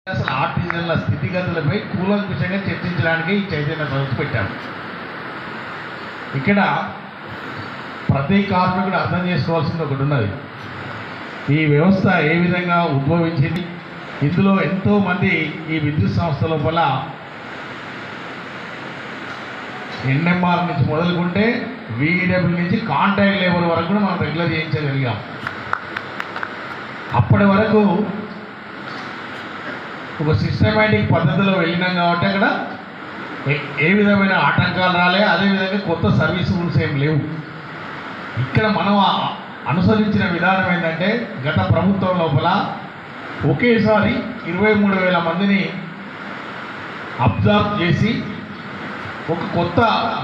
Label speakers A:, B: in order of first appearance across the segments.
A: అసలు ఆర్టిజన్ల స్థితిగతులపై కూలంకుషంగా చర్చించడానికి ఈ చైతన్య సదస్సు పెట్టాము. ఇక్కడ ప్రతి కార్మికుడు అర్థం చేసుకోవాల్సింది ఒకటి ఉన్నది. ఈ వ్యవస్థ ఏ విధంగా ఉద్భవించింది, ఇందులో ఎంతోమంది ఈ విద్యుత్ సంస్థ లోపల ఎన్ఎంఆర్ నుంచి మొదలుకుంటే వీఈడబ్ల్యూ నుంచి కాంట్రాక్ట్ లేబర్ వరకు కూడా మనం రెగ్యులర్ చేయించగలిగాం. అప్పటి వరకు ఒక సిస్టమేటిక్ పద్ధతిలో వెళ్ళినాం కాబట్టి అక్కడ ఏ విధమైన ఆటంకాలు రాలే. అదేవిధంగా కొత్త సర్వీస్ రూల్స్ ఏం లేవు. ఇక్కడ మనం అనుసరించిన విధానం ఏంటంటే, గత ప్రభుత్వం లోపల ఒకేసారి 23,000 మందిని అబ్జర్వ్ చేసి ఒక కొత్త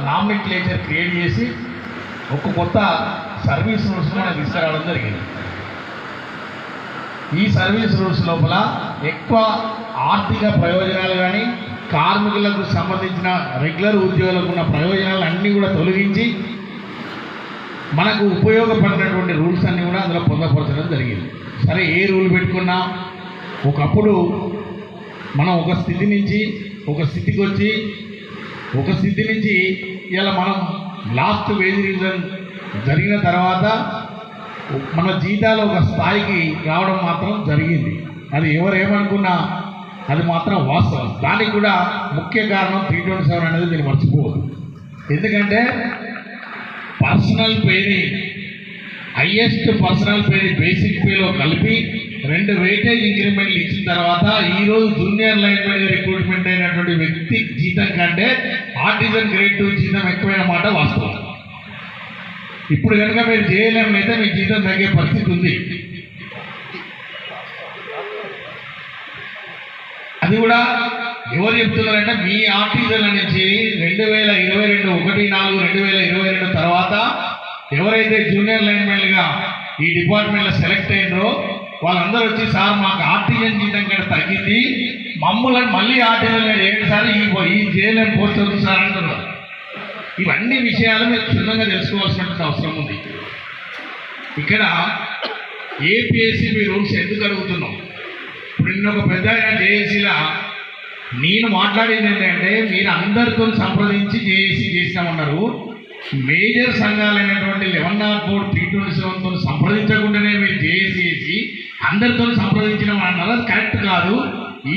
A: నామినిక్లేచర్ క్రియేట్ చేసి ఒక కొత్త సర్వీస్ రూల్స్ మనం తీసుకురావడం జరిగింది. ఈ సర్వీస్ రూల్స్ లోపల ఎక్కువ ఆర్థిక ప్రయోజనాలు కానీ కార్మికులకు సంబంధించిన రెగ్యులర్ ఉద్యోగులకు ఉన్న ప్రయోజనాలు అన్నీ కూడా తొలగించి మనకు ఉపయోగపడినటువంటి రూల్స్ అన్నీ కూడా అందులో పొందపరచడం జరిగింది. సరే, ఏ రూల్ పెట్టుకున్నా ఒకప్పుడు మనం ఒక స్థితి నుంచి ఒక స్థితికి వచ్చి ఒక స్థితి నుంచి ఇలా మనం లాస్ట్ వేజ్ రివిజన్ జరిగిన తర్వాత మన జీతాలు ఒక స్థాయికి రావడం మాత్రం జరిగింది. అది ఎవరేమనుకున్నా అది మాత్రం వాస్తవం. దానికి కూడా ముఖ్య కారణం 327 అనేది దీన్ని మర్చిపోవద్దు. ఎందుకంటే పర్సనల్ పేని హైయెస్ట్ పర్సనల్ పేని బేసిక్ పేలో కలిపి 2 వెయిటేజ్ ఇంక్రిమెంట్లు ఇచ్చిన తర్వాత ఈరోజు జూనియర్ లైన్ మీద రిక్రూట్మెంట్ అయినటువంటి వ్యక్తి జీతం కంటే ఆర్టిజన్ గ్రేడ్ 2 జీతం ఎక్కువైన మాట వాస్తవం. ఇప్పుడు కనుక మీరు చేయలేము అయితే మీ జీతం తగ్గే పరిస్థితి ఉంది. అది కూడా ఎవరు చెప్తున్నారంటే, మీ ఆర్టిజన్ల నుంచి 2022 1/4/2022 తర్వాత ఎవరైతే జూనియర్ లైన్మెన్లుగా ఈ డిపార్ట్మెంట్లో సెలెక్ట్ అయినరో వాళ్ళందరూ వచ్చి, సార్ మాకు ఆర్టిజన్ జీతం కంటే తగ్గింది, మమ్మల్ని మళ్ళీ ఆర్టిజన్గా చేయండి సార్, ఈ జేఎల్ఎం పోస్ట్ అవుతుంది సార్ అంటున్నారు. ఇవన్నీ విషయాలు మీరు క్షుణ్ణంగా తెలుసుకోవాల్సినటువంటి అవసరం ఉంది. ఇక్కడ ఏపీఎస్సీ రూల్స్ ఎందుకు అడుగుతున్నాం? ఇప్పుడు నిన్న ఒక పెద్ద జేఏసీలా నేను మాట్లాడేది ఏంటంటే, మీరు అందరితో సంప్రదించి జేఏసీ చేసినామన్నారు. మేజర్ సంఘాలైనటువంటి 1104 327తో సంప్రదించకుండానే మీరు జేఏసీ చేసి అందరితో సంప్రదించడం అన్నారు. అది కరెక్ట్ కాదు.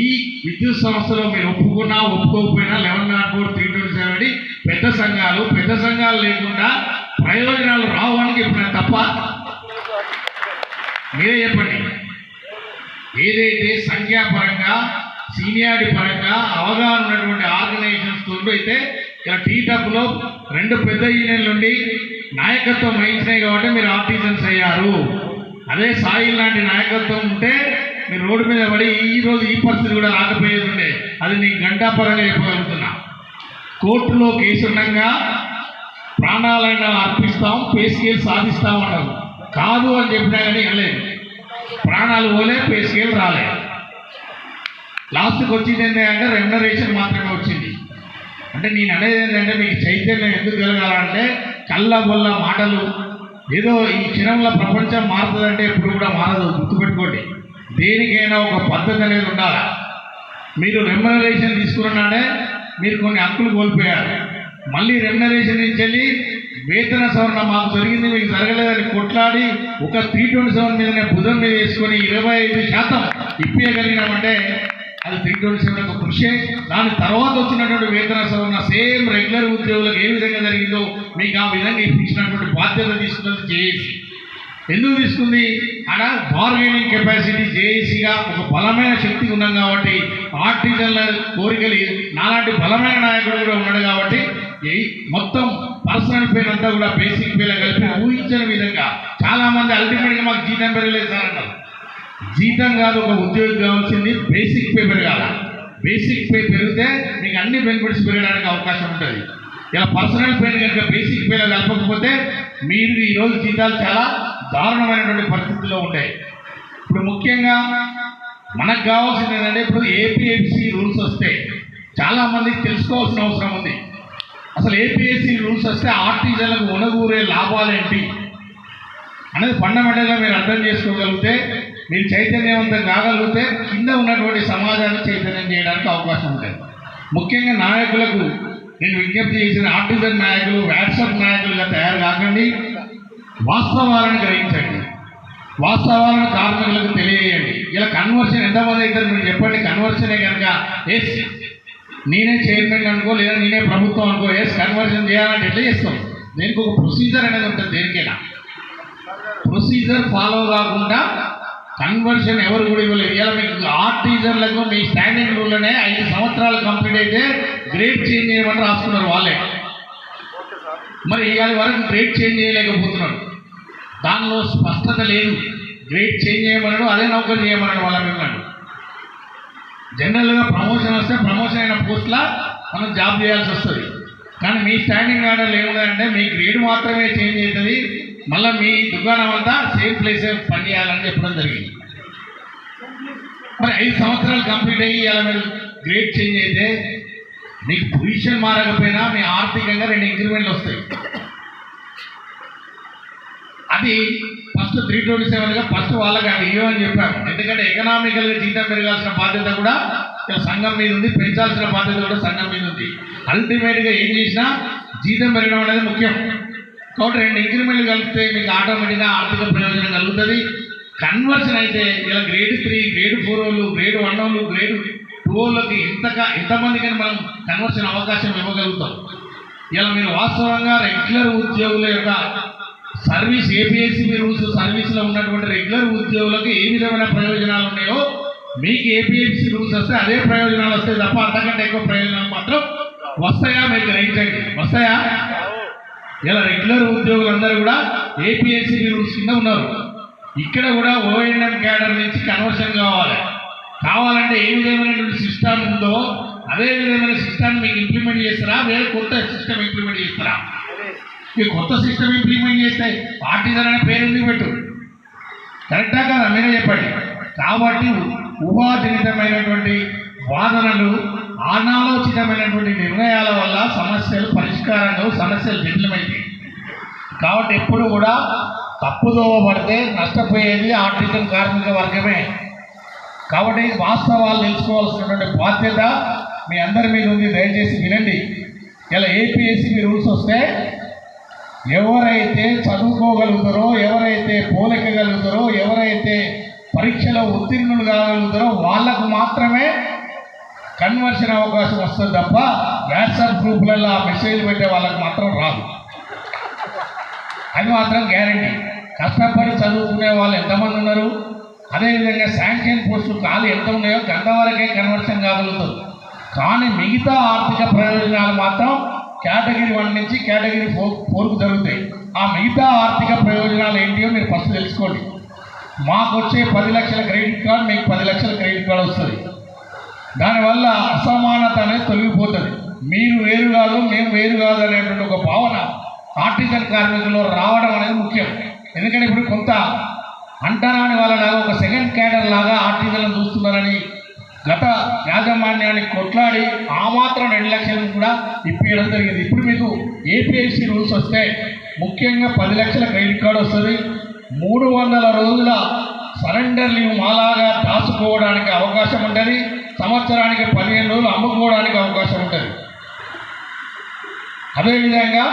A: ఈ విద్యుత్ సంస్థలో మీరు ఒప్పుకున్నా ఒప్పుకోకపోయినా 1104 327 పెద్ద సంఘాలు లేకుండా ప్రయోజనాలు రావడానికి ఎప్పుడైనా తప్ప? మీరే చెప్పండి. ఏదైతే సంఖ్యాపరంగా సీనియారిటీ పరంగా అవగాహన ఉన్నటువంటి ఆర్గనైజేషన్స్ తోడు అయితే ఇలా టీటప్లో 2 పెద్ద యూనియన్ల నుండి నాయకత్వం వహించినాయి కాబట్టి మీరు ఆర్టిజన్స్ అయ్యారు. అదే సాయిల్ లాంటి నాయకత్వం ఉంటే మీరు రోడ్డు మీద పడి ఈరోజు ఈ పరిస్థితి కూడా రాకపోయేది ఉండే. అది నీకు గంటాపరంగా చెప్పగలుగుతున్నా. కోర్టులో కేసు ఉండగా ప్రాణాలైనా అర్పిస్తాం, పే స్కేల్ సాధిస్తాం అన్నారు. కాదు అని చెప్పినా కానీ వెళ్ళలేదు. ప్రాణాలు పోలే, పే స్కేల్ రాలేదు. లాస్ట్కి వచ్చింది ఏంటంటే రెమ్యునరేషన్ మాత్రమే వచ్చింది. అంటే నేను అనేది ఏంటంటే, మీకు చైతన్యం ఎందుకు కలగాలంటే, కళ్ళబొల్ల మాటలు ఏదో ఈ క్షణంలో ప్రపంచం మారుతుందంటే ఎప్పుడు కూడా మారదు. గుర్తుపెట్టుకోండి, దేనికైనా ఒక పద్ధతి అనేది ఉండాలి. మీరు రెమ్యునరేషన్ తీసుకున్నాడే మీరు కొన్ని హక్కులు కోల్పోయారు. మళ్ళీ రెమ్యునరేషన్ నుంచి వెళ్ళి వేతన సవరణ మాకు జరిగింది, మీకు జరగలేదని కొట్లాడి ఒక 327 మీదనే భుజం మీద వేసుకొని 25% ఇప్పగలిగినామంటే అది 327 యొక్క కృషి. దాని తర్వాత వచ్చినటువంటి వేతన సవరణ సేమ్ రెగ్యులర్ ఉద్యోగులకు ఏ విధంగా జరిగిందో మీకు ఆ విధంగా ఇప్పించినటువంటి బాధ్యత తీసుకున్నది జేఏసీ. ఎందుకు తీసుకుంది? అక్కడ బార్గెనింగ్ కెపాసిటీ జేఏసీగా ఒక బలమైన శక్తి ఉన్నాం కాబట్టి, ఆర్టిజన్ల కోరికలు నాలాంటి బలమైన నాయకుడు కూడా ఉన్నాడు కాబట్టి మొత్తం పర్సనల్ పేరు అంతా కూడా బేసిక్ పేలో కలిపి ఊహించిన విధంగా చాలామంది అల్టిమేట్గా మాకు జీతం పెరగలేదు సార్ అన్నారు. జీతం కాదు, ఒక ఉద్యోగి కావాల్సింది బేసిక్ పే పెరగాల. బేసిక్ పే పెరిగితే మీకు అన్ని బెనిఫిట్స్ పెరగడానికి అవకాశం ఉంటుంది. ఇలా పర్సనల్ పే కనుక బేసిక్ పేలో కలపకపోతే మీరు ఈరోజు జీతాలు చాలా దారుణమైనటువంటి పరిస్థితుల్లో ఉంటాయి. ఇప్పుడు ముఖ్యంగా మనకు కావాల్సింది ఏంటంటే, ఇప్పుడు ఏపీఎస్సీ రూల్స్ వస్తే చాలామందికి తెలుసుకోవాల్సిన అవసరం ఉంది. అసలు ఏపీఎస్సీ రూల్స్ వస్తే ఆర్టిజన్లకు ఉనగూరే లాభాలు ఏంటి అనేది ఫండమెంటల్గా మీరు అర్థం చేసుకోగలిగితే మీరు చైతన్యవంతం కాగలిగితే కింద ఉన్నటువంటి సమాజాన్ని చైతన్యం చేయడానికి అవకాశం ఉంటుంది. ముఖ్యంగా నాయకులకు నేను విజ్ఞప్తి చేసిన ఆర్టిజన్ నాయకులు వాట్సాప్ నాయకులుగా తయారు కాకండి. వాస్తవాలను గ్రహించండి, వాస్తవాలను కార్మికులకు తెలియజేయండి. ఇలా కన్వర్షన్ ఎంతమంది అవుతారు మీరు చెప్పండి. కన్వర్షనే కనుక ఎస్ నేనే చైర్మన్ అనుకో లేదా నేనే ప్రభుత్వం అనుకో ఎస్ కన్వర్షన్ చేయాలంటే ఎట్లా చేస్తాం? దీనికి ఒక ప్రొసీజర్ అనేది ఉంటుంది. దేనికైనా ప్రొసీజర్ ఫాలో కాకుండా కన్వర్షన్ ఎవరు కూడా ఇవ్వలేదు. ఇలా మీకు ఆర్టిజన్లకు మీ స్టాండింగ్ రూల్లోనే 5 సంవత్సరాలు కంప్లీట్ అయితే గ్రేడ్ చేంజ్ చేయమని రాసుకున్నారు వాళ్ళే. మరి ఇవాళ వరకు గ్రేడ్ చేంజ్ చేయలేకపోతున్నారు. దానిలో స్పష్టత లేదు. గ్రేడ్ చేంజ్ చేయమన్నాడు, అదే నౌకరు చేయమన్నాడు వాళ్ళ మిమ్మల్ని. జనరల్గా ప్రమోషన్ వస్తే ప్రమోషన్ అయిన పోస్ట్లా మనం జాబ్ చేయాల్సి వస్తుంది. కానీ మీ స్టాండింగ్ ఆర్డర్లు ఏముందంటే మీ గ్రేడ్ మాత్రమే చేంజ్ అవుతుంది, మళ్ళీ మీ దుకాణం అంతా సేమ్ ప్లేసే పనిచేయాలని చెప్పడం జరిగింది. మరి 5 సంవత్సరాలు కంప్లీట్ అయ్యి ఇలా మీరు గ్రేడ్ చేంజ్ అయితే మీకు పొజిషన్ మారకపోయినా మీ ఆర్థికంగా 2 ఇంక్రిమెంట్లు వస్తాయి. అది ఫస్ట్ 327గా ఫస్ట్ వాళ్ళకి అవి ఇవ్వమని చెప్పాము. ఎందుకంటే ఎకనామికల్గా జీతం పెరగాల్సిన బాధ్యత కూడా సంఘం మీద ఉంది, పెంచాల్సిన బాధ్యత కూడా సంఘం మీద ఉంది. అల్టిమేట్గా ఏం చేసినా జీతం పెరగడం అనేది ముఖ్యం. కాబట్టి 2 ఇంక్రిమెంట్లు కలిపితే మీకు ఆటోమేటిక్గా ఆర్థిక ప్రయోజనం కలుగుతుంది. కన్వర్షన్ అయితే ఇలా గ్రేడ్ 3, గ్రేడ్ 4 వాళ్ళు, గ్రేడ్ 1 వాళ్ళు, గ్రేడ్ 2 వాళ్ళకి ఎంతమందికైనా మనం కన్వర్షన్ అవకాశం ఇవ్వగలుగుతాం. ఇలా మీరు వాస్తవంగా రెగ్యులర్ ఉద్యోగుల యొక్క సర్వీస్ ఏపీఎస్సీ రూల్స్ సర్వీస్లో ఉన్నటువంటి రెగ్యులర్ ఉద్యోగులకు ఏ విధమైన ప్రయోజనాలు ఉన్నాయో మీకు ఏపీఎస్సీ రూల్స్ వస్తే అదే ప్రయోజనాలు వస్తాయి తప్ప అంతకంటే ఎక్కువ ప్రయోజనాలు మాత్రం వస్తాయా? మీరు గ్రహించండి, వస్తాయా? ఇలా రెగ్యులర్ ఉద్యోగులందరూ కూడా ఏపీఎస్సీ రూల్స్ కింద ఉన్నారు. ఇక్కడ కూడా ఓఎన్ఎం క్యాడర్ నుంచి కన్వర్షన్ కావాలంటే ఏ విధమైనటువంటి సిస్టమ్ ఉందో అదే విధమైన సిస్టమ్ మీకు ఇంప్లిమెంట్ చేస్తారా, వేరే కొత్త సిస్టమ్ ఇంప్లిమెంట్ చేస్తారా? మీరు కొత్త సిస్టమ్ ఇంప్లిమెంట్ చేస్తే ఆర్టిజన్ అనే పేరు ఎందుకు పెట్టు? కరెక్టా కదా? మీరే చెప్పండి. కాబట్టి ఊహాజనితమైనటువంటి వాదనలు, అనాలోచితమైనటువంటి నిర్ణయాల వల్ల సమస్యలు పరిష్కారంలో సమస్యలు జటిలమైంది. కాబట్టి ఎప్పుడు కూడా తప్పుదోవ పడితే నష్టపోయేది ఆర్టిజన్ కార్మిక వర్గమే. కాబట్టి వాస్తవాలు తెలుసుకోవాల్సినటువంటి బాధ్యత మీ అందరి మీద ఉంది. దయచేసి వినండి. ఇలా ఏపీఎస్సీ రూల్స్ వస్తే ఎవరైతే చదువుకోగలుగుతారో, ఎవరైతే పోలికగలుగుతారో, ఎవరైతే పరీక్షలో ఉత్తీర్ణులు కాగలుగుతారో వాళ్ళకు మాత్రమే కన్వర్షన్ అవకాశం వస్తుంది తప్ప వాట్సాప్ గ్రూపులలో మెసేజ్ పెట్టే వాళ్ళకి మాత్రం రాదు. అది మాత్రం గ్యారంటీ. కష్టపడి చదువుకునే వాళ్ళు ఎంతమంది ఉన్నారు, అదేవిధంగా శాంక్షన్ పోస్టులు ఖాళీ ఎంత ఉన్నాయో అంతవరకే కన్వర్షన్ కాగలుగుతారు. కానీ మిగతా ఆర్థిక ప్రయోజనాలు మాత్రం కేటగిరీ 1 నుంచి కేటగిరీ 4కు జరుగుతాయి. ఆ మిగతా ఆర్థిక ప్రయోజనాలు ఏంటియో మీరు ఫస్ట్ తెలుసుకోండి. మాకు వచ్చే 10 లక్షల క్రెడిట్ కార్డు మీకు 10 లక్షల క్రెడిట్ కార్డు వస్తుంది. దానివల్ల అసమానత అనేది తొలగిపోతుంది. మీరు వేరు కాదు, మేము వేరు కాదు అనేటువంటి ఒక భావన ఆర్టిజన్ కార్మికుల్లో రావడం అనేది ముఖ్యం. ఎందుకంటే ఇప్పుడు కొంత అంటరాని వాళ్ళలాగా ఒక సెకండ్ క్యాడర్ లాగా ఆర్టిజన్ చూస్తున్నారని గత యాజమాన్యానికి కొట్లాడి ఆ మాత్రం 2 లక్షలను కూడా ఇప్పించడం జరిగింది. ఇప్పుడు మీకు ఏపీఎస్సీ రూల్స్ వస్తే ముఖ్యంగా 10 లక్షల క్రెడిట్ కార్డు వస్తుంది. 300 రోజుల సరెండర్ లీవ్ మాలాగా దాచుకోవడానికి అవకాశం ఉంటుంది. సంవత్సరానికి 15 రోజులు అమ్ముకోవడానికి అవకాశం ఉంటుంది. అదేవిధంగా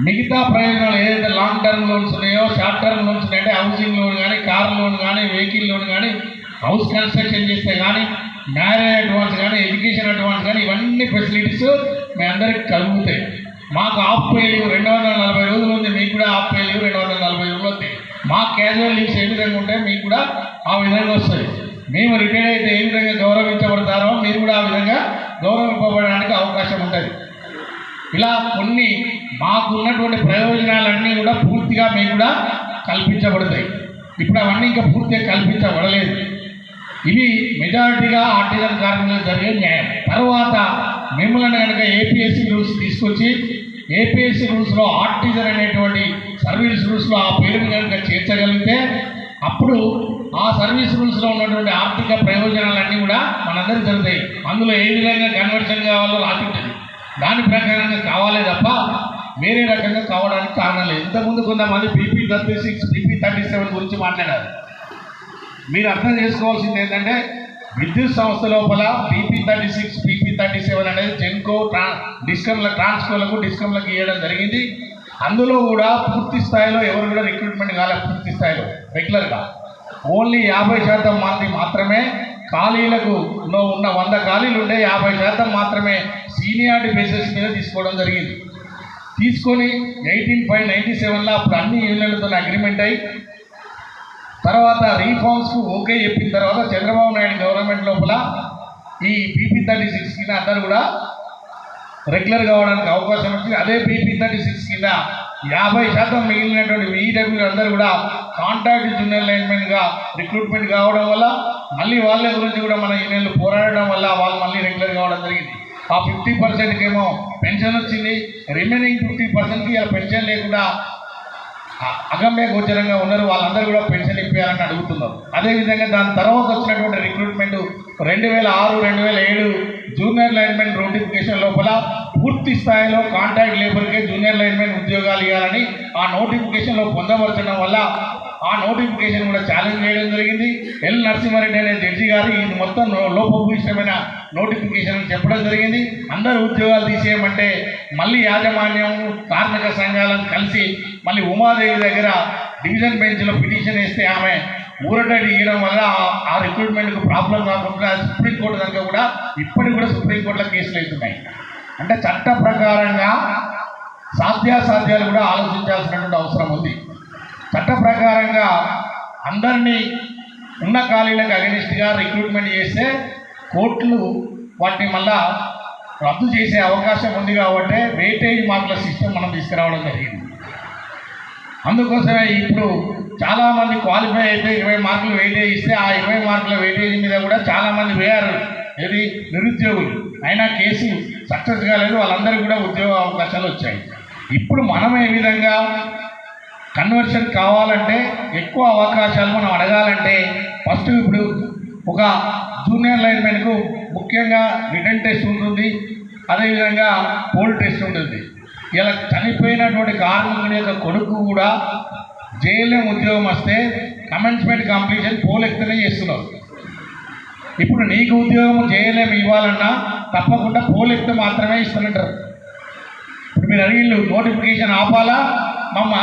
A: మిగతా ప్రయోజనాలు ఏదైతే లాంగ్ టర్మ్ లోన్స్ ఉన్నాయో, షార్ట్ టర్మ్ లోన్స్ ఉన్నాయంటే హౌసింగ్ లోన్ కానీ, కార్ లోన్ కానీ, వెహికల్ లోన్ కానీ, హౌస్ కన్స్ట్రక్షన్ చేస్తే కానీ, మ్యారేజ్ అడ్వాన్స్ కానీ, ఎడ్యుకేషన్ అడ్వాన్స్ కానీ, ఇవన్నీ ఫెసిలిటీస్ మీ అందరికి కలుగుతాయి. మాకు ఆఫ్ పే లీవ్ 240 రోజులు ఉంది, మీకు కూడా ఆఫ్ పే లీవ్ 240 రోజులు ఉంది. మా క్యాజువల్ లీవ్స్ ఏ విధంగా ఉంటాయి మీకు కూడా ఆ విధంగా వస్తుంది. మేము రిటైర్ అయితే ఏ విధంగా గౌరవించబడతారో మీరు కూడా ఆ విధంగా గౌరవింపబడడానికి అవకాశం ఉంటుంది. ఇలా కొన్ని మాకు ఉన్నటువంటి ప్రయోజనాలన్నీ కూడా పూర్తిగా మీకు కూడా కల్పించబడతాయి. ఇప్పుడు అవన్నీ ఇంకా పూర్తిగా కల్పించబడలేదు. ఇది మెజారిటీగా ఆర్టిజన్ కార్మికులకు జరిగే న్యాయం. తర్వాత మిమ్మల్ని కనుక ఏపీఎస్సీ రూల్స్ తీసుకొచ్చి ఏపీఎస్సీ రూల్స్లో ఆర్టిజన్ అనేటువంటి సర్వీస్ రూల్స్లో ఆ పేరుని కనుక చేర్చగలిగితే అప్పుడు ఆ సర్వీస్ రూల్స్లో ఉన్నటువంటి ఆర్థిక ప్రయోజనాలన్నీ కూడా మనందరికీ జరుగుతాయి. అందులో ఏ విధంగా కన్వర్షన్ కావాలో రాసి ఉంటుంది. దాని ప్రకారంగా కావాలే తప్ప వేరే రకంగా కావడానికి కారణం లేదు. ఇంతకుముందు కొంతమంది బీపీ 36, బీపీ 37 గురించి మాట్లాడారు. మీరు అర్థం చేసుకోవాల్సింది ఏంటంటే విద్యుత్ సంస్థ లోపల PP36 PP37 అనేది జెన్కో ట్రాన్స్కోలకు డిస్కంలకు ఇవ్వడం జరిగింది. అందులో కూడా పూర్తి స్థాయిలో ఎవరు కూడా రిక్రూట్మెంట్ కాలేదు. పూర్తి స్థాయిలో రెగ్యులర్గా ఓన్లీ 50% మంది మాత్రమే ఖాళీలకు ఉన్న 100 ఖాళీలు ఉంటే 50% మాత్రమే సీనియారిటీ బేసిస్ మీద తీసుకోవడం జరిగింది. తీసుకొని 18/97లో అప్పుడు అన్ని యూనియన్లతో అగ్రిమెంట్ అయ్యి తర్వాత రీఫార్మ్స్కు ఓకే చెప్పిన తర్వాత చంద్రబాబు నాయుడు గవర్నమెంట్ లోపల ఈ PP36 కింద అందరూ కూడా రెగ్యులర్ కావడానికి అవకాశం వచ్చింది. అదే PP36 కింద 50% మిగిలినటువంటి VEW అందరూ కూడా కాంట్రాక్ట్ జూనియర్ లైన్మెన్గా రిక్రూట్మెంట్ కావడం వల్ల మళ్ళీ వాళ్ళ గురించి కూడా మన యూనియన్లు పోరాడడం వల్ల వాళ్ళు మళ్ళీ రెగ్యులర్ కావడం జరిగింది. ఆ 50%కి ఏమో పెన్షన్ వచ్చింది. రిమైనింగ్ 50%కి ఇలా పెన్షన్ లేకుండా అగమ్య గోచరంగా ఉన్నారు. వాళ్ళందరూ కూడా పెన్షన్ ఇప్పించాలని అడుగుతున్నారు. అదేవిధంగా దాని తర్వాత వచ్చినటువంటి రిక్రూట్మెంట్ 2006-2007 జూనియర్ లైన్మెన్ నోటిఫికేషన్ లోపల పూర్తి స్థాయిలో కాంట్రాక్ట్ లేబర్కే జూనియర్ లైన్మెన్ ఉద్యోగాలు ఇవ్వాలని ఆ నోటిఫికేషన్లో పొందపరచడం వల్ల ఆ నోటిఫికేషన్ కూడా ఛాలెంజ్ చేయడం జరిగింది. ఎల్ నరసింహారెడ్డి అనే జడ్జి గారు ఇది మొత్తం లోపభూయిష్టమైన నోటిఫికేషన్ అని చెప్పడం జరిగింది. అందరూ ఉద్యోగాలు తీసేయమంటే మళ్ళీ యాజమాన్యం కార్మిక సంఘాలను కలిసి మళ్ళీ ఉమాదేవి దగ్గర డివిజన్ బెంచ్లో పిటిషన్ వేస్తే ఆమె ఊరటడి ఇవ్వడం వల్ల ఆ రిక్రూట్మెంట్కు ప్రాబ్లం కాకుండా సుప్రీంకోర్టు దాకా కూడా ఇప్పటికి కూడా సుప్రీంకోర్టులో కేసులు అవుతున్నాయి. అంటే చట్ట ప్రకారంగా సాధ్యాసాధ్యాలు కూడా ఆలోచించాల్సినటువంటి అవసరం ఉంది. చట్ట ప్రకారంగా అందరినీ ఉన్న ఖాళీలకు అగెనిస్ట్గా రిక్రూట్మెంట్ చేస్తే కోర్టులు వాటిని మళ్ళా రద్దు చేసే అవకాశం ఉంది. కాబట్టి వెయిటేజ్ మార్కుల సిస్టమ్ మనం తీసుకురావడం జరిగింది. అందుకోసమే ఇప్పుడు చాలామంది క్వాలిఫై అయితే 20 మార్కులు వెయిటేజ్ ఇస్తే ఆ 20 మార్కుల వెయిటేజ్ మీద కూడా చాలామంది వేయారు ఏది నిరుద్యోగులు అయినా కేసు సక్సెస్ కాలేదు. వాళ్ళందరూ కూడా ఉద్యోగ అవకాశాలు వచ్చాయి. ఇప్పుడు మనం ఏ విధంగా కన్వర్షన్ కావాలంటే ఎక్కువ అవకాశాలు మనం అడగాలంటే ఫస్ట్ ఇప్పుడు ఒక జూనియర్ లైన్మెన్కు ముఖ్యంగా రిటర్న్ టెస్ట్ ఉంటుంది. అదేవిధంగా పోల్ టెస్ట్ ఉంటుంది. ఇలా చనిపోయినటువంటి కార్మికుని యొక్క కొడుకు కూడా JLM ఉద్యోగం వస్తే కమెన్స్మెంట్ కంప్లీషన్ పోల్ ఎక్కితేనే చేస్తున్నారు. ఇప్పుడు నీకు ఉద్యోగం JLM ఇవ్వాలన్నా తప్పకుండా పోల్ ఎక్కితే మాత్రమే ఇస్తున్నట్టారు. ఇప్పుడు మీరు అడిగిళ్ళు నోటిఫికేషన్ ఆపాలా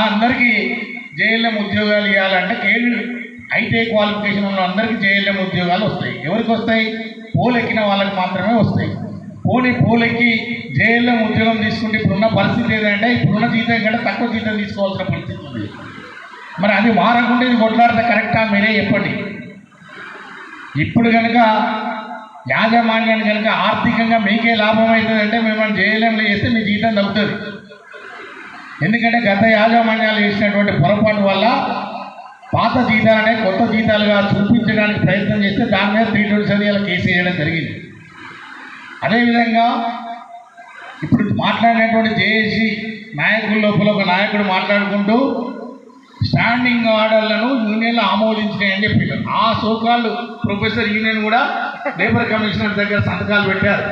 A: అందరికీ JLM ఉద్యోగాలు ఇవ్వాలంటే ఐటీ క్వాలిఫికేషన్ ఉన్న అందరికీ JLM ఉద్యోగాలు వస్తాయి. ఎవరికి వస్తాయి? పోల్ ఎక్కిన వాళ్ళకి మాత్రమే వస్తాయి. పోల్ ఎక్కి JLM ఉద్యోగం తీసుకుంటే ఇప్పుడున్న పరిస్థితి ఏంటంటే ఇప్పుడున్న జీతం కంటే తక్కువ జీతం తీసుకోవాల్సిన పరిస్థితి ఉంది. మరి అది మారకుండా ఇది కొట్లాడితే కరెక్టా? మీరే చెప్పండి. ఇప్పుడు కనుక యాజమాన్యాన్ని కనుక ఆర్థికంగా మీకే లాభం అవుతుందంటే మిమ్మల్ని JLMలో చేస్తే మీ జీతం తగ్గుతుంది. ఎందుకంటే గత యాజమాన్యాలు చేసినటువంటి పొరపాటు వల్ల పాత జీతాలనే కొత్త జీతాలుగా చూపించడానికి ప్రయత్నం చేస్తే దాని మీద 327 కేసు వేయడం జరిగింది. అదేవిధంగా ఇప్పుడు మాట్లాడినటువంటి జేఏసీ నాయకుల లోపల ఒక నాయకుడు మాట్లాడుకుంటూ స్టాండింగ్ ఆర్డర్లను యూనియన్లు ఆమోదించినాయని చెప్పారు. ఆ సోకాళ్ళు ప్రొఫెసర్ యూనియన్ కూడా లేబర్ కమిషనర్ దగ్గర సంతకాలు పెట్టారు.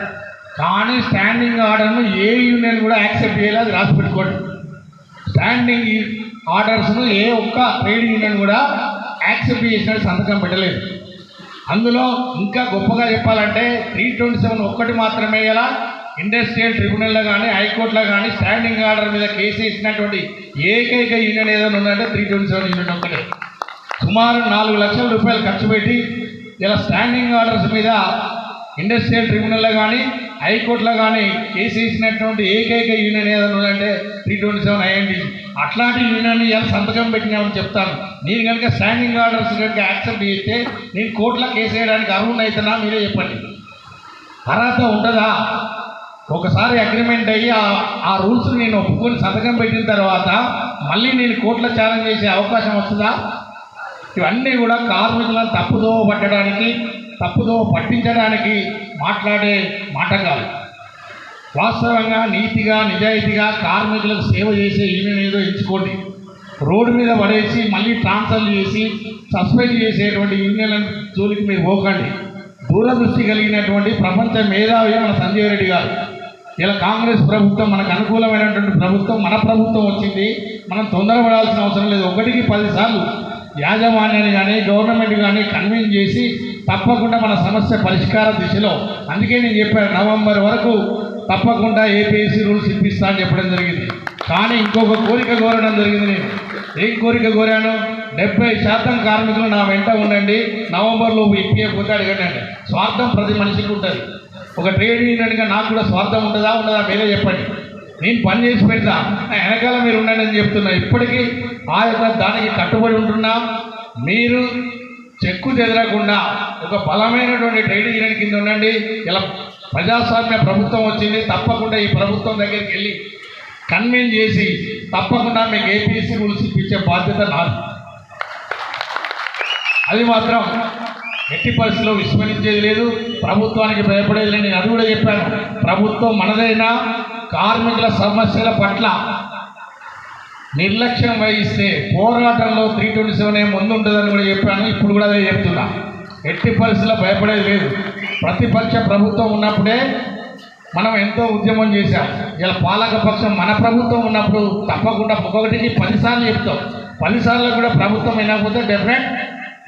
A: కానీ స్టాండింగ్ ఆర్డర్ను ఏ యూనియన్ కూడా యాక్సెప్ట్ చేయాలి. అది రాసి పెట్టుకోండి. స్టాండింగ్ ఆర్డర్స్ను ఏ ఒక్క ట్రేడ్ యూనియన్ కూడా యాక్సెప్ట్ చేసినట్టు సంతకం పెట్టలేదు. అందులో ఇంకా గొప్పగా చెప్పాలంటే 327 ఒక్కటి మాత్రమే గల ఇండస్ట్రియల్ ట్రిబ్యునల్లో కానీ హైకోర్టులో కానీ స్టాండింగ్ ఆర్డర్ మీద కేసు వేసినటువంటి ఏకైక యూనియన్ ఏదైనా ఉందంటే 327 యూనియన్ ఒక్కటే. సుమారు 4 లక్షల రూపాయలు ఖర్చు పెట్టి ఇలా స్టాండింగ్ ఆర్డర్స్ మీద ఇండస్ట్రియల్ ట్రిబ్యునల్లో కానీ హైకోర్టులో కానీ కేసు వేసినటువంటి ఏకైక యూనియన్ ఏదైనా ఉందంటే 327 అయ్యండి. అట్లాంటి యూనియన్ ఇలా సంతకం పెట్టినామని చెప్తాను. నేను కనుక స్టాండింగ్ ఆర్డర్స్ కనుక యాక్సెప్ట్ చేస్తే నేను కోర్టులో కేసు వేయడానికి అర్హుడు అవుతున్నా? మీరే చెప్పండి. అర్హత ఉంటుందా? ఒకసారి అగ్రిమెంట్ అయ్యి ఆ రూల్స్ నేను ఒప్పుకొని సంతకం పెట్టిన తర్వాత మళ్ళీ నేను కోర్టులో ఛాలెంజ్ చేసే అవకాశం వస్తుందా? ఇవన్నీ కూడా కార్మికులను తప్పుదోవ పట్టడానికి తప్పుదోవ పట్టించడానికి మాట్లాడే మాట కాదు. వాస్తవంగా నీతిగా నిజాయితీగా కార్మికులకు సేవ చేసే యూనియన్ ఏదో ఎంచుకోండి. రోడ్డు మీద పడేసి మళ్ళీ ట్రాన్స్ఫర్ చేసి సస్పెండ్ చేసేటువంటి యూనియన్లను జోలికి మీరు పోకండి. దూరదృష్టి కలిగినటువంటి ప్రపంచ మేధావి మన సంజయ్ రెడ్డి గారు. ఇలా కాంగ్రెస్ ప్రభుత్వం మనకు అనుకూలమైనటువంటి ప్రభుత్వం మన ప్రభుత్వం వచ్చింది. మనం తొందరపడాల్సిన అవసరం లేదు. 1కి 10 సార్లు యాజమాన్యాన్ని కానీ గవర్నమెంట్ కానీ కన్విన్స్ చేసి తప్పకుండా మన సమస్య పరిష్కార దిశలో, అందుకే నేను చెప్పాను నవంబర్ వరకు తప్పకుండా ఏపీఎస్సీ రూల్స్ ఇప్పిస్తా అని చెప్పడం జరిగింది. కానీ ఇంకొక కోరిక కోరడం జరిగింది. నేను ఏం కోరిక కోరాను, 70% కార్మికులు నా వెంట ఉండండి, నవంబర్లో ఇప్పియకపోతే అడగండి. స్వార్థం ప్రతి మనిషికి ఉంటుంది. ఒక ట్రేడ్ యూనియన్గా నాకు కూడా స్వార్థం ఉంటుందా మీరే చెప్పండి. నేను పని చేసి పెడతా, వెనకాల మీరు ఉండండి అని చెప్తున్నా. ఇప్పటికీ ఆ యొక్క దానికి కట్టుబడి ఉంటున్నా. మీరు చెక్కు చెదరకుండా ఒక బలమైనటువంటి ట్రేడ్ యూనియన్ కింద ఉండండి. ఇలా ప్రజాస్వామ్య ప్రభుత్వం వచ్చింది, తప్పకుండా ఈ ప్రభుత్వం దగ్గరికి వెళ్ళి కన్విన్స్ చేసి తప్పకుండా మీకు ఏపీఎస్సీ రూల్స్ ఇప్పించే బాధ్యత నాది. అది మాత్రం ఎట్టి పరిస్థితిలో విస్మరించేది లేదు, ప్రభుత్వానికి భయపడేది లేదు. నేను అది కూడా చెప్పాను, ప్రభుత్వం మనదైనా కార్మికుల సమస్యల పట్ల నిర్లక్ష్యం వహిస్తే పోరాటంలో 327 ముందుంటుందని కూడా చెప్పాను. ఇప్పుడు కూడా అదే చెప్తున్నా, ఎట్టి పరిస్థితుల్లో భయపడేది లేదు. ప్రతిపక్ష ప్రభుత్వం ఉన్నప్పుడే మనం ఎంతో ఉద్యమం చేశాం. ఇలా పాలకపక్షం మన ప్రభుత్వం ఉన్నప్పుడు తప్పకుండా ఒక్కొక్కటికి 10 సార్లు చెప్తాం. 10 సార్లు కూడా ప్రభుత్వం వినకపోతే డెఫినెట్